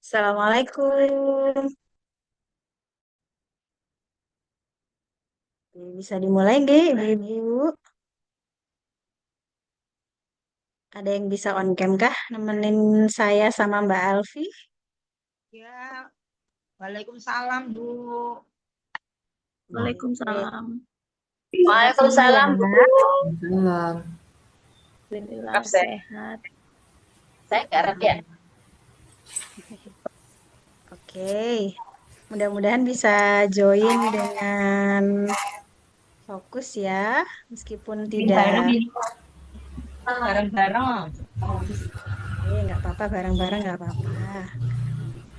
Assalamualaikum. Bisa dimulai nggak, Ibu-ibu? Ada yang bisa on cam kah? Nemenin saya sama Mbak Alfi? Ya, Waalaikumsalam, Bu. Oke. Waalaikumsalam. Sehat semua ya? Waalaikumsalam, Bu. Belum. Alhamdulillah Tetap saya. sehat. Saya garap ya. Oke. Mudah-mudahan bisa join dengan fokus ya, meskipun Bikin bareng tidak. ini. Bareng-bareng. Nggak apa-apa, bareng-bareng nggak apa-apa.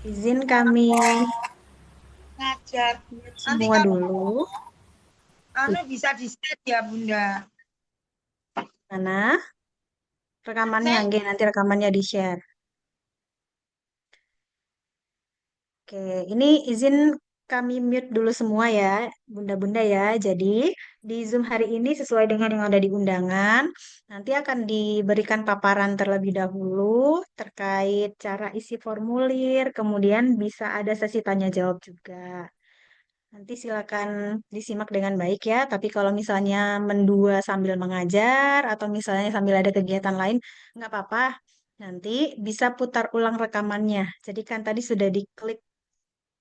Izin kami Ngajar. mute Nanti semua kalau dulu. bisa di-share ya, Bunda. Mana rekamannya? Saya Nggih, nanti rekamannya di-share. Oke, ini izin kami mute dulu semua ya, bunda-bunda ya. Jadi di Zoom hari ini sesuai dengan yang ada di undangan, nanti akan diberikan paparan terlebih dahulu terkait cara isi formulir, kemudian bisa ada sesi tanya jawab juga. Nanti silakan disimak dengan baik ya. Tapi kalau misalnya mendua sambil mengajar atau misalnya sambil ada kegiatan lain, nggak apa-apa. Nanti bisa putar ulang rekamannya. Jadi kan tadi sudah diklik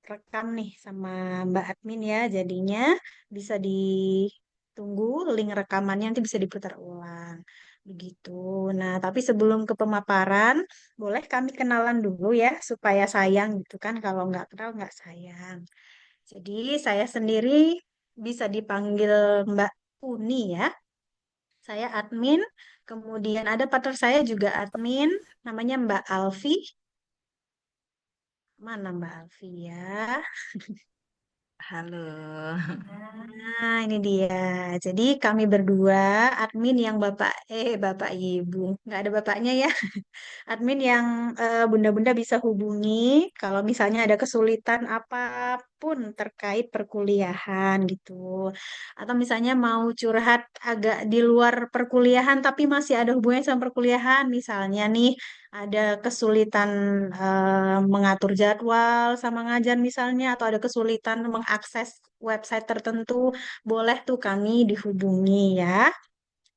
rekam nih sama Mbak Admin ya. Jadinya bisa ditunggu link rekamannya nanti bisa diputar ulang. Begitu. Nah, tapi sebelum ke pemaparan, boleh kami kenalan dulu ya supaya sayang gitu kan. Kalau nggak kenal nggak sayang. Jadi saya sendiri bisa dipanggil Mbak Uni ya. Saya admin. Kemudian ada partner saya juga admin, namanya Mbak Alfi. Mana Mbak Alfi ya? Halo. Nah, ini dia. Jadi kami berdua admin yang bapak ibu, nggak ada bapaknya ya. Admin yang bunda-bunda bisa hubungi kalau misalnya ada kesulitan apapun terkait perkuliahan gitu. Atau misalnya mau curhat agak di luar perkuliahan tapi masih ada hubungannya sama perkuliahan. Misalnya nih ada kesulitan mengatur jadwal sama ngajar misalnya atau ada kesulitan mengakses website tertentu, boleh tuh kami dihubungi ya.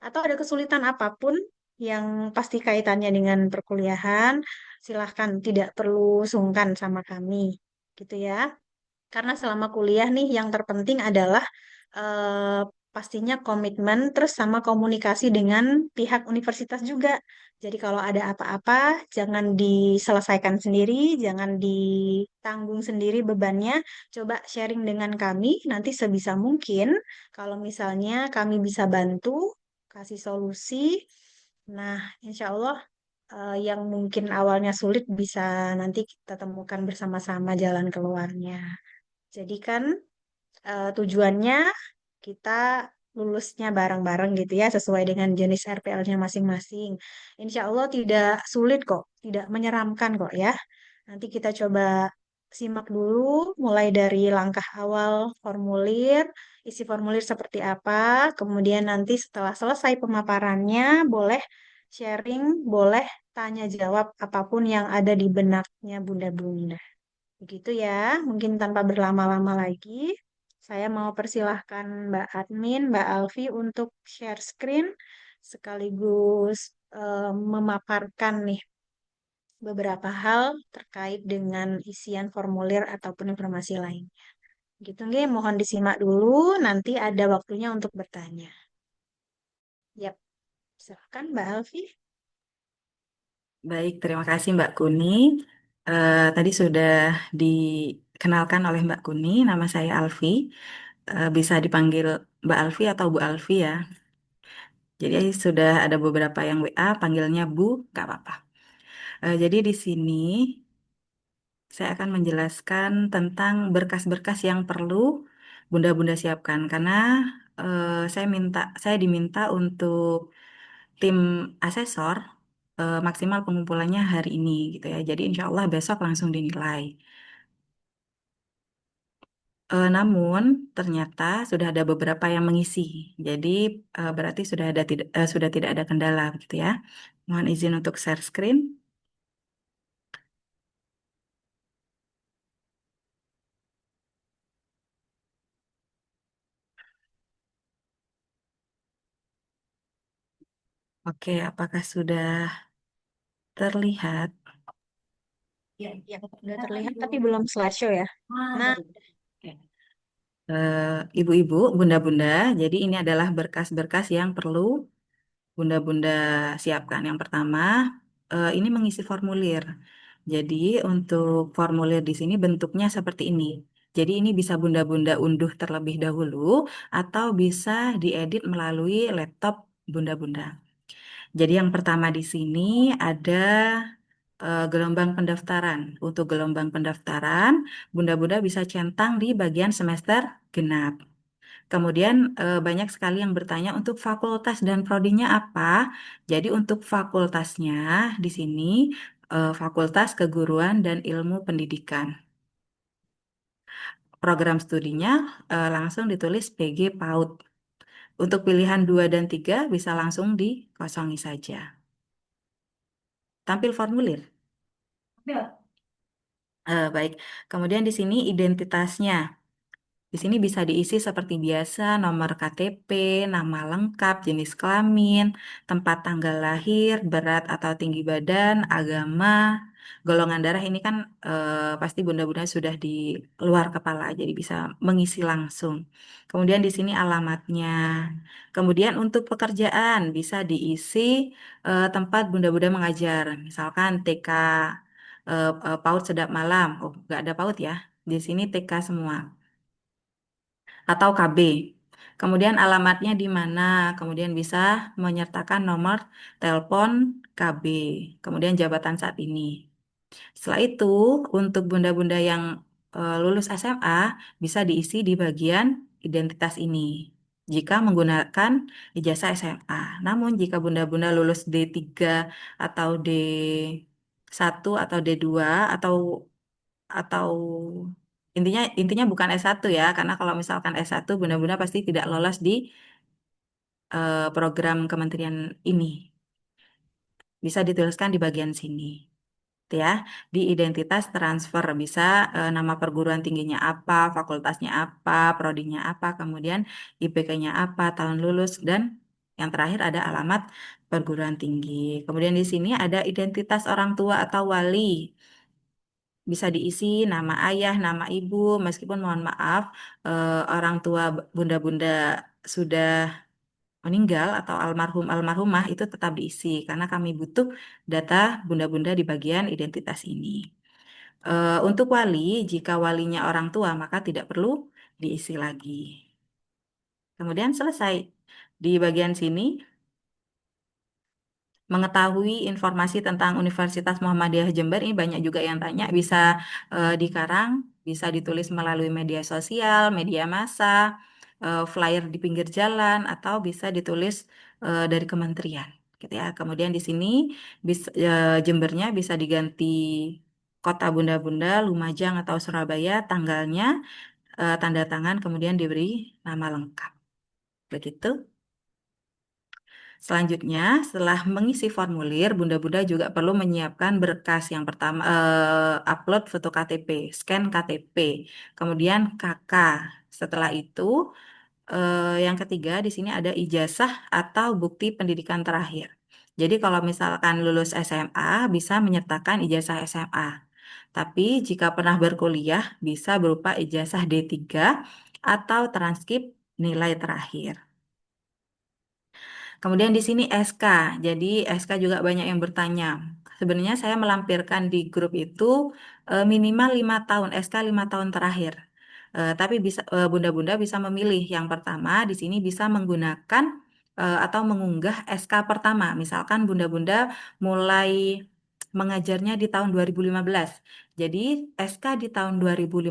Atau ada kesulitan apapun yang pasti kaitannya dengan perkuliahan, silahkan tidak perlu sungkan sama kami, gitu ya. Karena selama kuliah nih yang terpenting adalah eh, pastinya komitmen terus sama komunikasi dengan pihak universitas juga. Jadi kalau ada apa-apa jangan diselesaikan sendiri, jangan ditanggung sendiri bebannya. Coba sharing dengan kami nanti sebisa mungkin kalau misalnya kami bisa bantu kasih solusi. Nah, insya Allah yang mungkin awalnya sulit bisa nanti kita temukan bersama-sama jalan keluarnya. Jadi kan tujuannya kita lulusnya bareng-bareng gitu ya, sesuai dengan jenis RPL-nya masing-masing. Insya Allah tidak sulit kok, tidak menyeramkan kok ya. Nanti kita coba simak dulu, mulai dari langkah awal formulir, isi formulir seperti apa, kemudian nanti setelah selesai pemaparannya, boleh sharing, boleh tanya jawab apapun yang ada di benaknya bunda-bunda. Begitu ya, mungkin tanpa berlama-lama lagi, saya mau persilahkan Mbak Admin, Mbak Alfi untuk share screen sekaligus memaparkan nih beberapa hal terkait dengan isian formulir ataupun informasi lain. Gitu nggih, mohon disimak dulu, nanti ada waktunya untuk bertanya. Yap, silakan Mbak Alfi. Baik, terima kasih Mbak Kuni. Tadi sudah dikenalkan oleh Mbak Kuni, nama saya Alfi. Bisa dipanggil Mbak Alfi atau Bu Alfi ya. Jadi sudah ada beberapa yang WA, panggilnya Bu, nggak apa-apa. Jadi di sini saya akan menjelaskan tentang berkas-berkas yang perlu Bunda-Bunda siapkan karena saya diminta untuk tim asesor maksimal pengumpulannya hari ini gitu ya. Jadi insya Allah besok langsung dinilai. Namun ternyata sudah ada beberapa yang mengisi. Jadi berarti sudah tidak ada kendala gitu ya. Mohon izin untuk share screen. Oke, apakah sudah terlihat? Ya, udah terlihat tapi belum slideshow ya. Nah, Oke. Ibu-ibu, bunda-bunda, jadi ini adalah berkas-berkas yang perlu bunda-bunda siapkan. Yang pertama, ini mengisi formulir. Jadi untuk formulir di sini bentuknya seperti ini. Jadi ini bisa bunda-bunda unduh terlebih dahulu atau bisa diedit melalui laptop bunda-bunda. Jadi yang pertama di sini ada gelombang pendaftaran. Untuk gelombang pendaftaran, bunda-bunda bisa centang di bagian semester genap. Kemudian banyak sekali yang bertanya untuk fakultas dan prodinya apa. Jadi untuk fakultasnya di sini Fakultas Keguruan dan Ilmu Pendidikan. Program studinya langsung ditulis PG PAUD. Untuk pilihan 2 dan 3 bisa langsung dikosongi saja. Tampil formulir. Baik. Kemudian di sini identitasnya. Di sini bisa diisi seperti biasa, nomor KTP, nama lengkap, jenis kelamin, tempat tanggal lahir, berat atau tinggi badan, agama, golongan darah ini kan pasti bunda-bunda sudah di luar kepala, jadi bisa mengisi langsung. Kemudian di sini alamatnya. Kemudian untuk pekerjaan bisa diisi tempat bunda-bunda mengajar, misalkan TK PAUD Sedap Malam. Oh, nggak ada PAUD ya. Di sini TK semua atau KB. Kemudian alamatnya di mana, kemudian bisa menyertakan nomor telepon KB, kemudian jabatan saat ini. Setelah itu, untuk bunda-bunda yang lulus SMA bisa diisi di bagian identitas ini. Jika menggunakan ijazah SMA. Namun jika bunda-bunda lulus D3 atau D1 atau D2 atau intinya intinya bukan S1 ya, karena kalau misalkan S1 benar-benar pasti tidak lolos di program kementerian ini. Bisa dituliskan di bagian sini. Gitu ya, di identitas transfer bisa nama perguruan tingginya apa, fakultasnya apa, prodinya apa, kemudian IPK-nya apa, tahun lulus dan yang terakhir ada alamat perguruan tinggi. Kemudian di sini ada identitas orang tua atau wali. Bisa diisi nama ayah, nama ibu, meskipun mohon maaf orang tua bunda-bunda sudah meninggal atau almarhum almarhumah itu tetap diisi karena kami butuh data bunda-bunda di bagian identitas ini. Untuk wali, jika walinya orang tua maka tidak perlu diisi lagi. Kemudian selesai di bagian sini. Mengetahui informasi tentang Universitas Muhammadiyah Jember ini banyak juga yang tanya bisa dikarang, bisa ditulis melalui media sosial, media massa, flyer di pinggir jalan atau bisa ditulis dari kementerian gitu ya. Kemudian di sini Jembernya bisa diganti kota Bunda-Bunda, Lumajang atau Surabaya, tanggalnya, tanda tangan kemudian diberi nama lengkap. Begitu. Selanjutnya, setelah mengisi formulir, bunda-bunda juga perlu menyiapkan berkas yang pertama, upload foto KTP, scan KTP, kemudian KK. Setelah itu, yang ketiga di sini ada ijazah atau bukti pendidikan terakhir. Jadi kalau misalkan lulus SMA, bisa menyertakan ijazah SMA. Tapi jika pernah berkuliah, bisa berupa ijazah D3 atau transkrip nilai terakhir. Kemudian di sini SK. Jadi SK juga banyak yang bertanya. Sebenarnya saya melampirkan di grup itu minimal 5 tahun, SK 5 tahun terakhir. Tapi bisa bunda-bunda bisa memilih. Yang pertama di sini bisa menggunakan atau mengunggah SK pertama. Misalkan bunda-bunda mulai mengajarnya di tahun 2015. Jadi SK di tahun 2015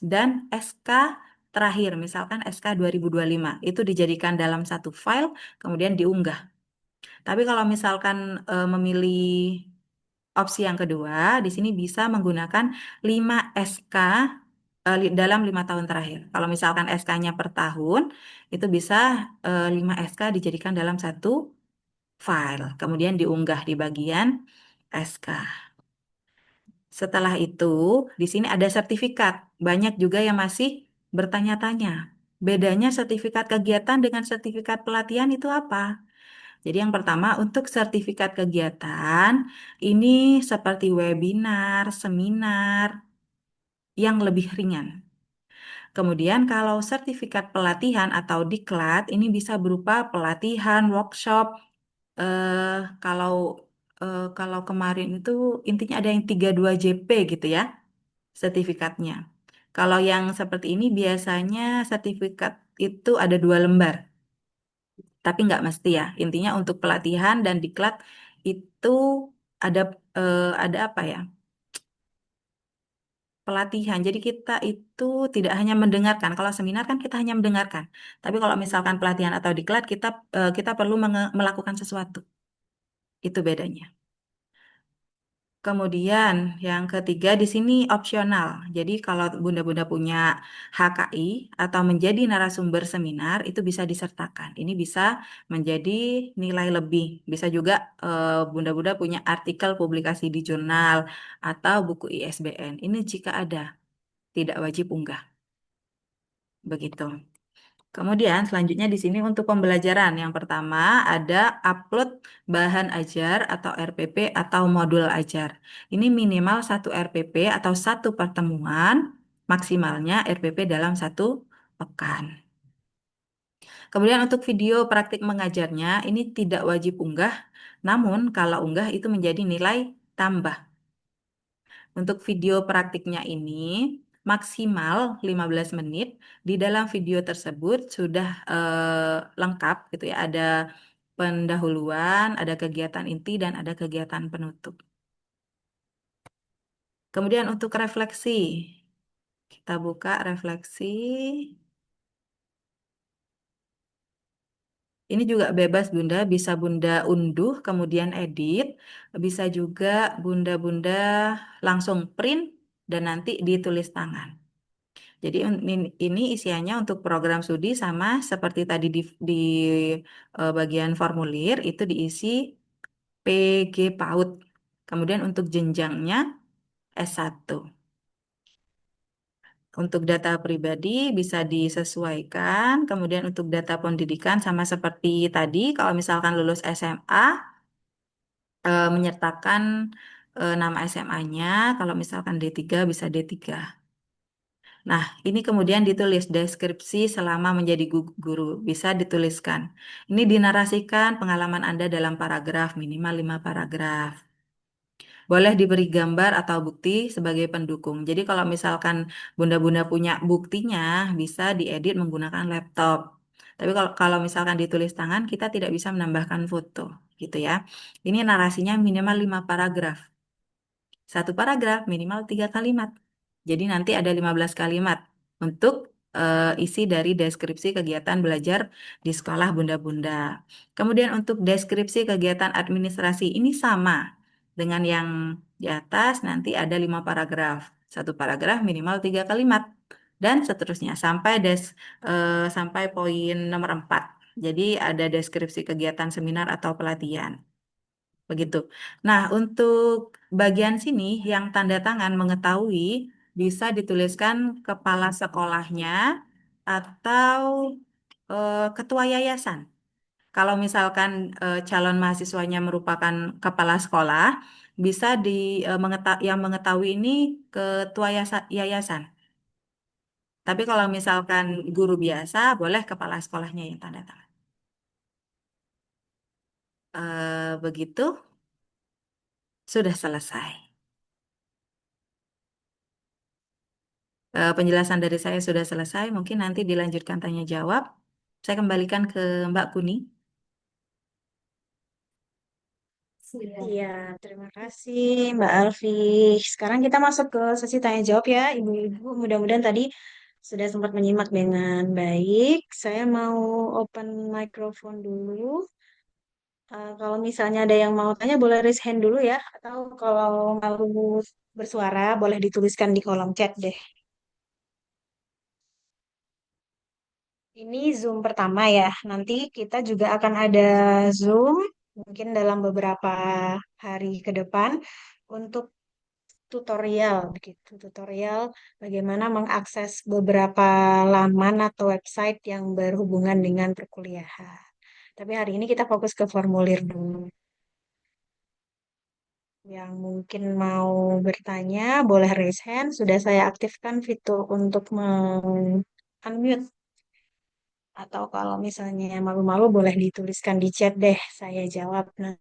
dan SK terakhir, misalkan SK 2025, itu dijadikan dalam satu file kemudian diunggah. Tapi kalau misalkan memilih opsi yang kedua, di sini bisa menggunakan 5 SK dalam 5 tahun terakhir. Kalau misalkan SK-nya per tahun, itu bisa 5 SK dijadikan dalam satu file, kemudian diunggah di bagian SK. Setelah itu, di sini ada sertifikat. Banyak juga yang masih bertanya-tanya. Bedanya sertifikat kegiatan dengan sertifikat pelatihan itu apa? Jadi yang pertama untuk sertifikat kegiatan ini seperti webinar, seminar yang lebih ringan. Kemudian kalau sertifikat pelatihan atau diklat ini bisa berupa pelatihan, workshop. Kalau kalau kemarin itu intinya ada yang 32JP gitu ya sertifikatnya. Kalau yang seperti ini biasanya sertifikat itu ada 2 lembar, tapi nggak mesti ya. Intinya untuk pelatihan dan diklat itu ada ada apa ya? Pelatihan. Jadi kita itu tidak hanya mendengarkan. Kalau seminar kan kita hanya mendengarkan. Tapi kalau misalkan pelatihan atau diklat kita perlu melakukan sesuatu. Itu bedanya. Kemudian yang ketiga di sini opsional. Jadi kalau bunda-bunda punya HKI atau menjadi narasumber seminar itu bisa disertakan. Ini bisa menjadi nilai lebih. Bisa juga bunda-bunda punya artikel publikasi di jurnal atau buku ISBN. Ini jika ada, tidak wajib unggah. Begitu. Kemudian selanjutnya di sini untuk pembelajaran. Yang pertama ada upload bahan ajar atau RPP atau modul ajar. Ini minimal 1 RPP atau 1 pertemuan, maksimalnya RPP dalam 1 pekan. Kemudian untuk video praktik mengajarnya ini tidak wajib unggah, namun kalau unggah itu menjadi nilai tambah. Untuk video praktiknya ini maksimal 15 menit. Di dalam video tersebut sudah lengkap gitu ya. Ada pendahuluan, ada kegiatan inti dan ada kegiatan penutup. Kemudian untuk refleksi. Kita buka refleksi. Ini juga bebas Bunda, bisa Bunda unduh kemudian edit, bisa juga Bunda-bunda langsung print dan nanti ditulis tangan. Jadi ini isiannya untuk program studi sama seperti tadi di bagian formulir itu diisi PG PAUD. Kemudian untuk jenjangnya S1. Untuk data pribadi bisa disesuaikan. Kemudian untuk data pendidikan sama seperti tadi, kalau misalkan lulus SMA, menyertakan nama SMA-nya. Kalau misalkan D3 bisa D3. Nah, ini kemudian ditulis deskripsi selama menjadi guru. Bisa dituliskan. Ini dinarasikan pengalaman Anda dalam paragraf, minimal 5 paragraf. Boleh diberi gambar atau bukti sebagai pendukung. Jadi kalau misalkan bunda-bunda punya buktinya, bisa diedit menggunakan laptop. Tapi kalau misalkan ditulis tangan, kita tidak bisa menambahkan foto, gitu ya. Ini narasinya minimal 5 paragraf. 1 paragraf minimal 3 kalimat. Jadi nanti ada 15 kalimat untuk isi dari deskripsi kegiatan belajar di sekolah bunda-bunda. Kemudian untuk deskripsi kegiatan administrasi ini sama dengan yang di atas, nanti ada 5 paragraf. 1 paragraf minimal 3 kalimat. Dan seterusnya sampai poin nomor 4. Jadi ada deskripsi kegiatan seminar atau pelatihan. Begitu. Nah, untuk bagian sini yang tanda tangan mengetahui bisa dituliskan kepala sekolahnya atau ketua yayasan. Kalau misalkan calon mahasiswanya merupakan kepala sekolah, bisa yang mengetahui ini ketua yayasan. Tapi kalau misalkan guru biasa, boleh kepala sekolahnya yang tanda tangan. Begitu, sudah selesai. Penjelasan dari saya sudah selesai. Mungkin nanti dilanjutkan tanya jawab. Saya kembalikan ke Mbak Kuni. Iya, terima kasih Mbak Alfi. Sekarang kita masuk ke sesi tanya jawab ya, Ibu-ibu. Mudah-mudahan tadi sudah sempat menyimak dengan baik. Saya mau open microphone dulu. Kalau misalnya ada yang mau tanya, boleh raise hand dulu ya. Atau kalau mau bersuara, boleh dituliskan di kolom chat deh. Ini Zoom pertama ya. Nanti kita juga akan ada Zoom mungkin dalam beberapa hari ke depan untuk tutorial begitu. Tutorial bagaimana mengakses beberapa laman atau website yang berhubungan dengan perkuliahan. Tapi hari ini kita fokus ke formulir dulu. Yang mungkin mau bertanya, boleh raise hand. Sudah saya aktifkan fitur untuk unmute. Atau kalau misalnya malu-malu boleh dituliskan di chat deh, saya jawab. Nah,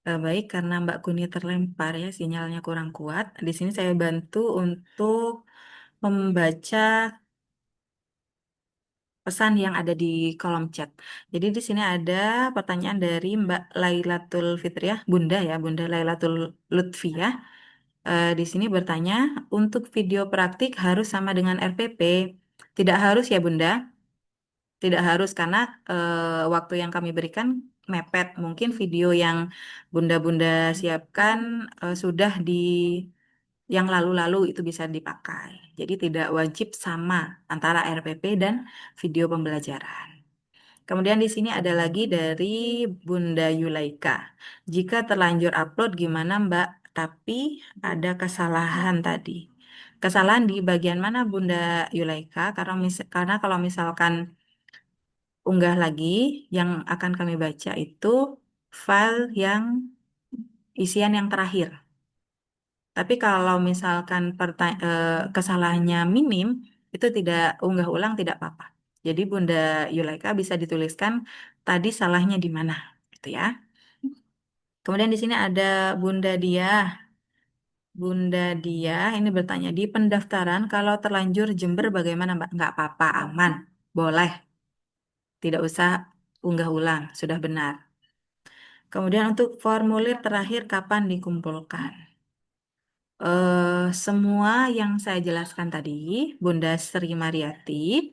Baik, karena Mbak Kuni terlempar ya, sinyalnya kurang kuat. Di sini saya bantu untuk membaca pesan yang ada di kolom chat. Jadi di sini ada pertanyaan dari Mbak Lailatul Fitriah, Bunda ya, Bunda Lailatul Lutfiah. Di sini bertanya, untuk video praktik harus sama dengan RPP? Tidak harus ya Bunda, tidak harus karena waktu yang kami berikan mepet. Mungkin video yang Bunda-Bunda siapkan sudah di yang lalu-lalu itu bisa dipakai. Jadi tidak wajib sama antara RPP dan video pembelajaran. Kemudian di sini ada lagi dari Bunda Yulaika. Jika terlanjur upload gimana Mbak? Tapi ada kesalahan tadi. Kesalahan di bagian mana Bunda Yulaika? Karena kalau misalkan unggah lagi, yang akan kami baca itu file yang isian yang terakhir. Tapi kalau misalkan kesalahannya minim, itu tidak unggah ulang tidak apa-apa. Jadi Bunda Yulaika bisa dituliskan tadi salahnya di mana, gitu ya. Kemudian di sini ada Bunda Dia. Bunda Dia ini bertanya di pendaftaran kalau terlanjur Jember bagaimana Mbak? Nggak apa-apa, aman, boleh, tidak usah unggah ulang, sudah benar. Kemudian untuk formulir terakhir kapan dikumpulkan? Semua yang saya jelaskan tadi, Bunda Sri Mariati,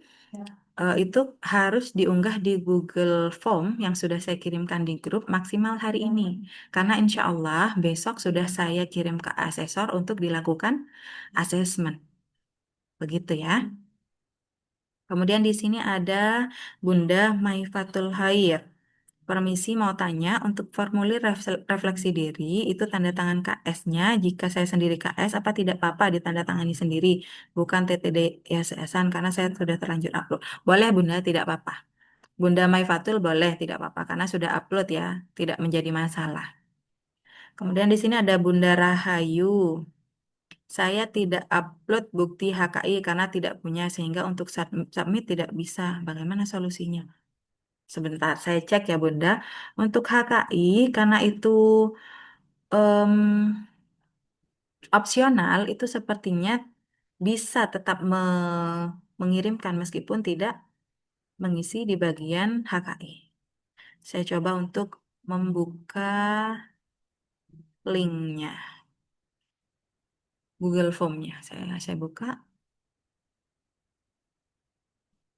itu harus diunggah di Google Form yang sudah saya kirimkan di grup maksimal hari ini. Karena insya Allah besok sudah saya kirim ke asesor untuk dilakukan asesmen. Begitu ya. Kemudian di sini ada Bunda Maifatul Hair. Permisi mau tanya, untuk formulir refleksi diri, itu tanda tangan KS-nya, jika saya sendiri KS, apa tidak apa-apa ditandatangani sendiri, bukan TTD ISS-an, karena saya sudah terlanjur upload. Boleh Bunda, tidak apa-apa. Bunda Maifatul boleh, tidak apa-apa, karena sudah upload ya, tidak menjadi masalah. Kemudian di sini ada Bunda Rahayu. Saya tidak upload bukti HKI karena tidak punya, sehingga untuk submit tidak bisa. Bagaimana solusinya? Sebentar, saya cek ya Bunda. Untuk HKI, karena itu em, opsional, itu sepertinya bisa tetap mengirimkan meskipun tidak mengisi di bagian HKI. Saya coba untuk membuka linknya, Google Form-nya. Saya buka.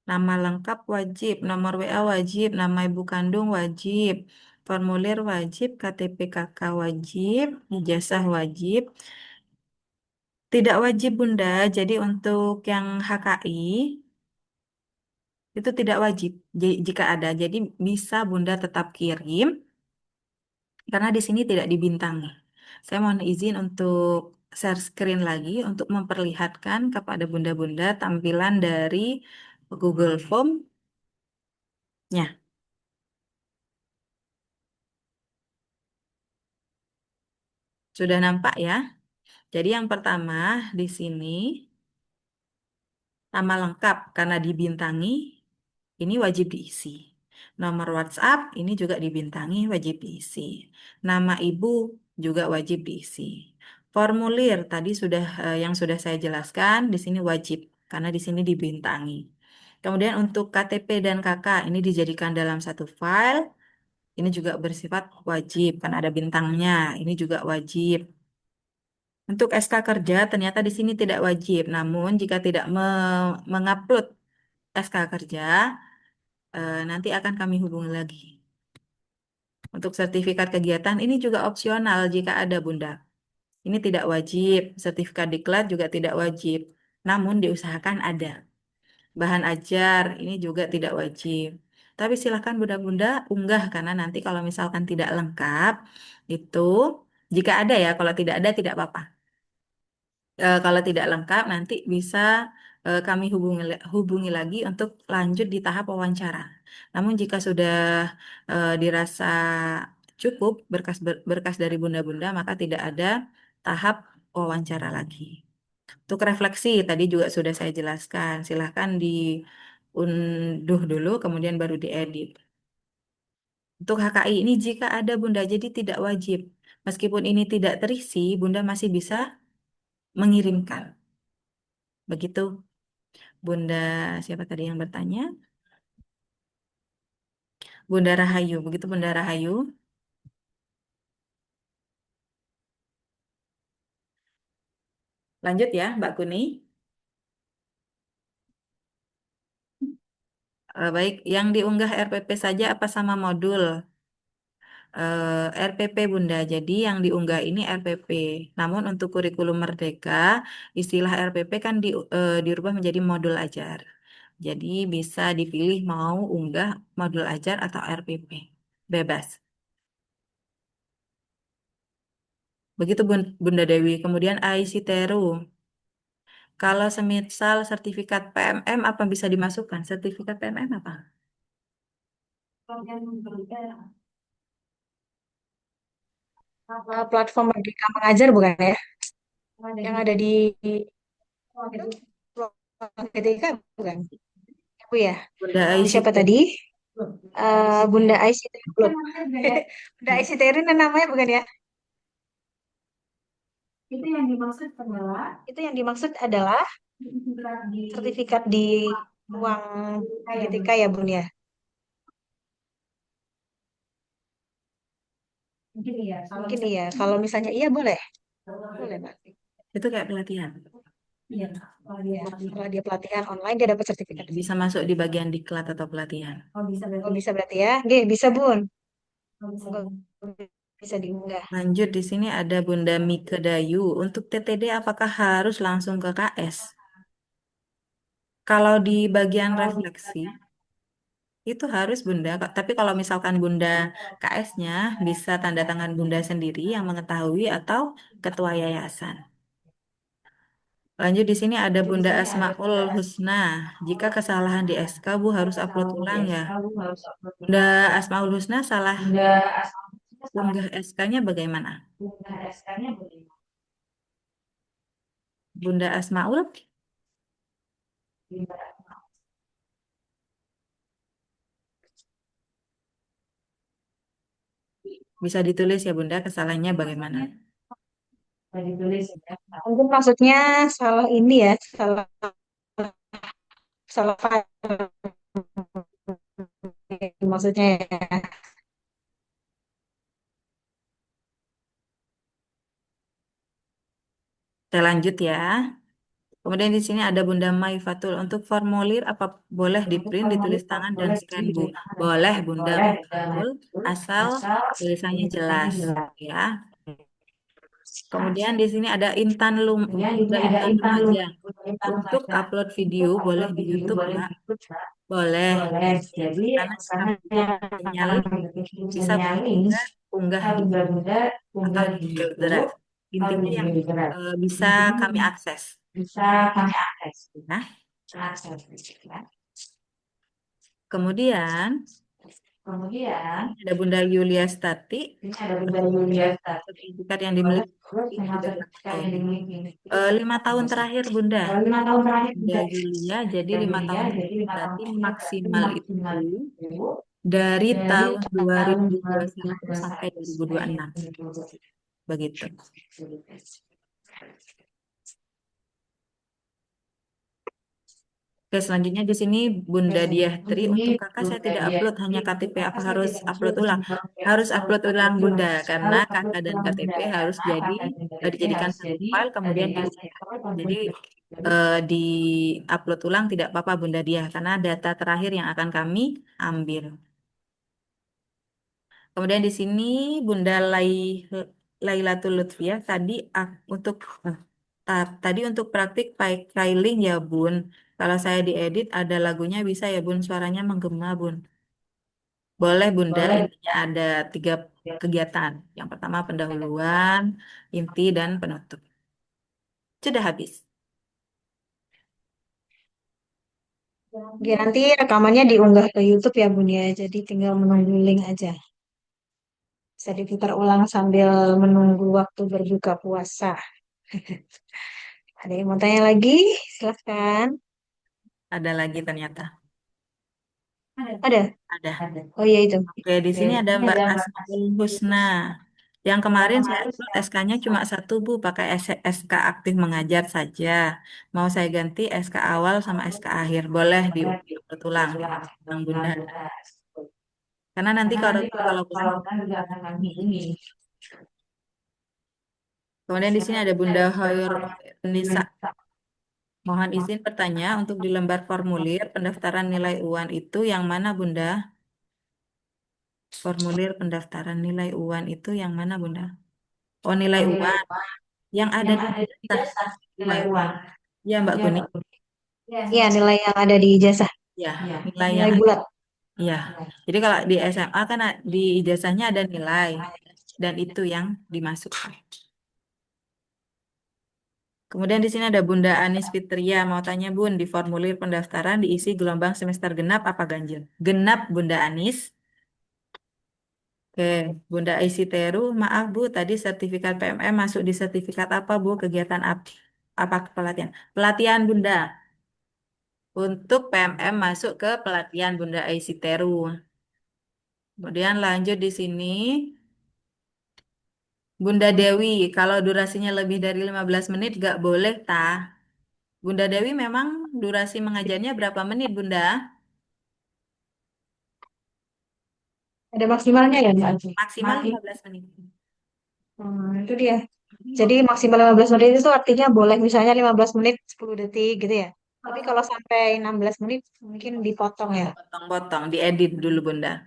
Nama lengkap wajib, nomor WA wajib, nama ibu kandung wajib, formulir wajib, KTP kakak wajib, ijazah wajib. Tidak wajib Bunda, jadi untuk yang HKI itu tidak wajib jika ada. Jadi bisa Bunda tetap kirim karena di sini tidak dibintangi. Saya mohon izin untuk share screen lagi untuk memperlihatkan kepada Bunda-Bunda tampilan dari Google Form-nya. Sudah nampak ya? Jadi yang pertama di sini nama lengkap karena dibintangi ini wajib diisi. Nomor WhatsApp ini juga dibintangi wajib diisi. Nama ibu juga wajib diisi. Formulir tadi yang sudah saya jelaskan di sini wajib karena di sini dibintangi. Kemudian untuk KTP dan KK ini dijadikan dalam satu file. Ini juga bersifat wajib kan ada bintangnya. Ini juga wajib. Untuk SK kerja ternyata di sini tidak wajib. Namun jika tidak mengupload SK kerja, nanti akan kami hubungi lagi. Untuk sertifikat kegiatan ini juga opsional jika ada Bunda. Ini tidak wajib. Sertifikat diklat juga tidak wajib. Namun diusahakan ada. Bahan ajar ini juga tidak wajib. Tapi silahkan Bunda-Bunda unggah karena nanti kalau misalkan tidak lengkap itu jika ada ya, kalau tidak ada tidak apa-apa. Kalau tidak lengkap nanti bisa kami hubungi lagi untuk lanjut di tahap wawancara. Namun jika sudah dirasa cukup berkas dari bunda-bunda maka tidak ada tahap wawancara lagi. Untuk refleksi tadi juga sudah saya jelaskan. Silahkan diunduh dulu kemudian baru diedit. Untuk HKI ini jika ada bunda jadi tidak wajib. Meskipun ini tidak terisi, bunda masih bisa mengirimkan. Begitu, Bunda, siapa tadi yang bertanya? Bunda Rahayu, begitu Bunda Rahayu. Lanjut ya, Mbak Kuni. Baik, yang diunggah RPP saja apa sama modul? RPP Bunda, jadi yang diunggah ini RPP. Namun untuk kurikulum Merdeka, istilah RPP kan dirubah menjadi modul ajar. Jadi bisa dipilih mau unggah modul ajar atau RPP. Bebas. Begitu Bunda Dewi. Kemudian Aisiteru. Kalau semisal sertifikat PMM apa bisa dimasukkan? Sertifikat PMM apa? Platform Merdeka Mengajar bukan ya? Yang ada di itu ruang GTK bukan? Bu ya. Bunda Bu siapa Aisiteru. tadi? Bunda Aisyah belum. Bunda Aisyah ini namanya bukan ya? Itu yang dimaksud adalah sertifikat di ruang GTK ya Bun ya. Mungkin iya. Kalau misalnya iya boleh. Boleh, Pak. Itu kayak pelatihan. Ya, setelah dia pelatihan online dia dapat sertifikat di Bisa situ. masuk di bagian diklat atau pelatihan. Oh, bisa berarti ya? Oke, bisa Bun. Monggo, bisa diunggah. Lanjut di sini ada Bunda Mike Dayu. Untuk TTD apakah harus langsung ke KS? Kalau di bagian refleksi itu harus Bunda. Tapi kalau misalkan Bunda KS-nya bisa tanda tangan Bunda sendiri yang mengetahui atau ketua yayasan. Lanjut di sini ada Bunda Asmaul Husna. Jika kesalahan di SK, Bu harus upload ulang ya. Bunda Asmaul Husna salah unggah SK-nya bagaimana? Bunda Asmaul bisa ditulis ya Bunda kesalahannya bagaimana? Mungkin maksudnya salah ini ya, salah salah file maksudnya ya. Saya lanjut ya. Kemudian di sini ada Bunda Maifatul. Untuk formulir apa boleh di print, ditulis tangan dan scan Bu? Boleh Bunda Maifatul, asal tulisannya jelas ya. Kemudian di sini ada Bunda Intan Lumajang. Untuk upload video boleh di YouTube Mbak? Boleh. Jadi karena jika Bunda punya link, bisa Bunda unggah di atau di Google Drive. Intinya yang bisa kami akses. Nah, kemudian ada Bunda Yulia Stati, sertifikat yang dimiliki sudah berapa tahun? 5 tahun terakhir Bunda. Bunda Yulia, jadi 5 tahun berarti maksimal itu dari tahun 2021 sampai 2026. Begitu. Oke, selanjutnya di sini Bunda Diah untuk kakak saya tidak upload hanya KTP apa harus upload ulang? Harus upload ulang Bunda karena kakak dan KTP harus dijadikan satu file kemudian diunggah. Jadi di upload ulang tidak apa-apa Bunda Diah karena data terakhir yang akan kami ambil. Kemudian di sini Bunda Lailatul Lutfiah tadi untuk praktik filing ya Bun. Kalau saya diedit ada lagunya bisa ya Bun, suaranya menggema Bun. Boleh Bunda, intinya ada 3 kegiatan. Yang pertama pendahuluan, inti, dan penutup. Sudah habis. Oke, nanti rekamannya diunggah ke YouTube ya Bun ya. Jadi tinggal menunggu link aja. Bisa diputar ulang sambil menunggu waktu berbuka puasa. Ada yang mau tanya lagi? Silahkan. Ada lagi ternyata. Ada? Ada. Oh iya itu. Oke, di sini ada Mbak Asmaul Husna. Yang kemarin saya upload SK-nya cuma satu Bu, pakai SK aktif mengajar saja. Mau saya ganti SK awal sama SK akhir, boleh diupload ulang Bang Bunda. Karena nanti kalau ulang, kemudian di sini ada Bunda Hoir Nisa. Mohon izin bertanya untuk di lembar formulir pendaftaran nilai UAN itu yang mana Bunda? Formulir pendaftaran nilai UAN itu yang mana Bunda? Oh, nilai UAN yang ada di atas nilai UAN. Ya, Mbak Kuni. Iya, nilai yang ada di ijazah. Ya, nilai yang Nilai ada. bulat. Ya. Jadi kalau di SMA kan di ijazahnya ada nilai dan itu yang dimasukkan. Kemudian di sini ada Bunda Anis Fitria mau tanya Bun, di formulir pendaftaran diisi gelombang semester genap apa ganjil? Genap Bunda Anis. Oke, Bunda Teru, maaf Bu, tadi sertifikat PMM masuk di sertifikat apa Bu? Kegiatan apa pelatihan? Pelatihan Bunda. Untuk PMM masuk ke pelatihan Bunda Teru. Kemudian lanjut di sini. Bunda Dewi, kalau durasinya lebih dari 15 menit gak boleh tah. Bunda Dewi memang durasi mengajarnya berapa menit Bunda? Ada maksimalnya ya, Mbak? Maksimal 15 menit. Itu dia. Jadi maksimal 15 menit itu artinya boleh misalnya 15 menit 10 detik gitu ya. Tapi kalau sampai 16 menit mungkin dipotong ya. Potong-potong, diedit dulu Bunda.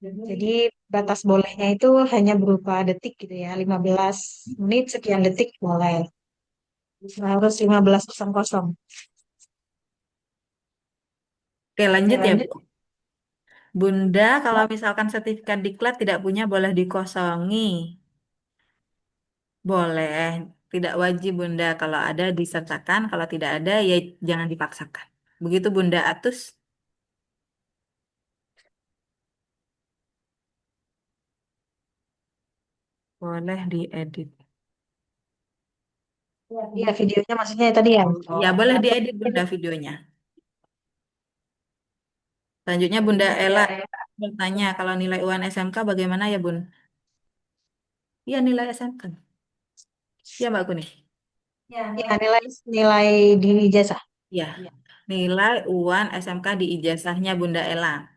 Jadi batas bolehnya itu hanya berupa detik gitu ya. 15 menit sekian detik boleh. Harus 15.00. Oke, lanjut ya Bu. Bunda, kalau misalkan sertifikat diklat tidak punya boleh dikosongi. Boleh, tidak wajib Bunda. Kalau ada disertakan, kalau tidak ada ya jangan dipaksakan. Begitu Bunda Atus. Boleh diedit. Iya, videonya maksudnya tadi ya. Ya, boleh diedit Bunda videonya. Selanjutnya Bunda Ella bertanya, kalau nilai UAN SMK bagaimana ya Bun? Iya nilai SMK. Ya Mbak Kuni. Ya, nilai nilai di ijazah. Ya, nilai UAN SMK di ijazahnya Bunda Ella.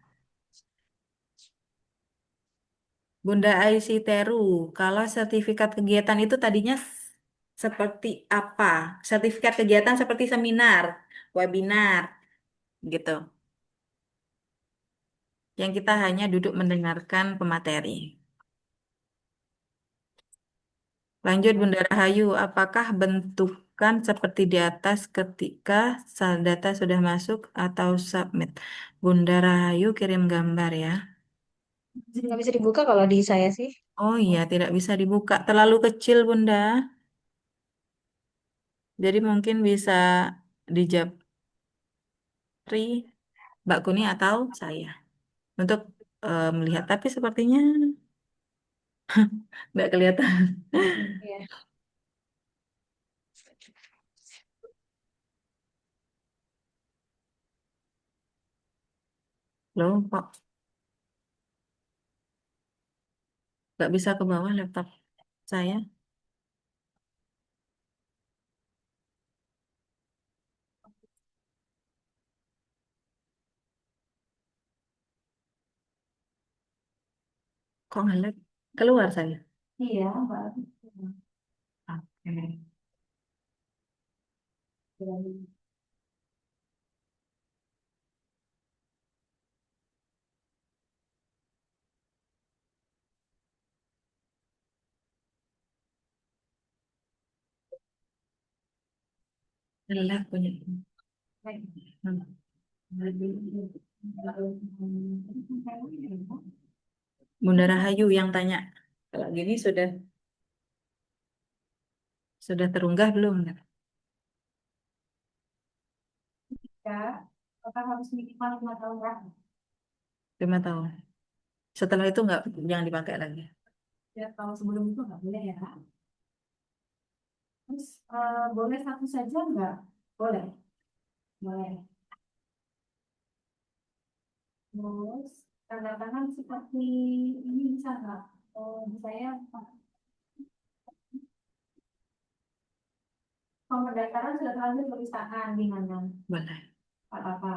Bunda Teru, kalau sertifikat kegiatan itu tadinya seperti apa? Sertifikat kegiatan seperti seminar, webinar, gitu. Yang kita hanya duduk mendengarkan pemateri. Lanjut Bunda Rahayu, apakah bentukan seperti di atas ketika data sudah masuk atau submit? Bunda Rahayu kirim gambar ya. Nggak bisa dibuka kalau di saya sih. Oh iya, tidak bisa dibuka. Terlalu kecil Bunda. Jadi mungkin bisa dijapri Mbak Kuni atau saya untuk melihat. Tapi sepertinya nggak kelihatan. Iya. Loh, kok nggak bisa ke bawah laptop saya? Kok nge-lag? Keluar saya. Iya, Mbak. Oke. Nge-lag punya. Bunda Rahayu yang tanya. Kalau gini sudah terunggah belum? Ya, apakah harus minimal 5 tahun kan? 5 tahun. Setelah itu nggak, jangan dipakai lagi. Ya, kalau sebelum itu nggak boleh ya. Terus boleh satu saja nggak? Boleh. Boleh. Terus tanda tangan seperti ini bisa nggak? Saya pemerdaftaran sudah terlanjur tulis tangan di mana? Boleh. Pak Papa.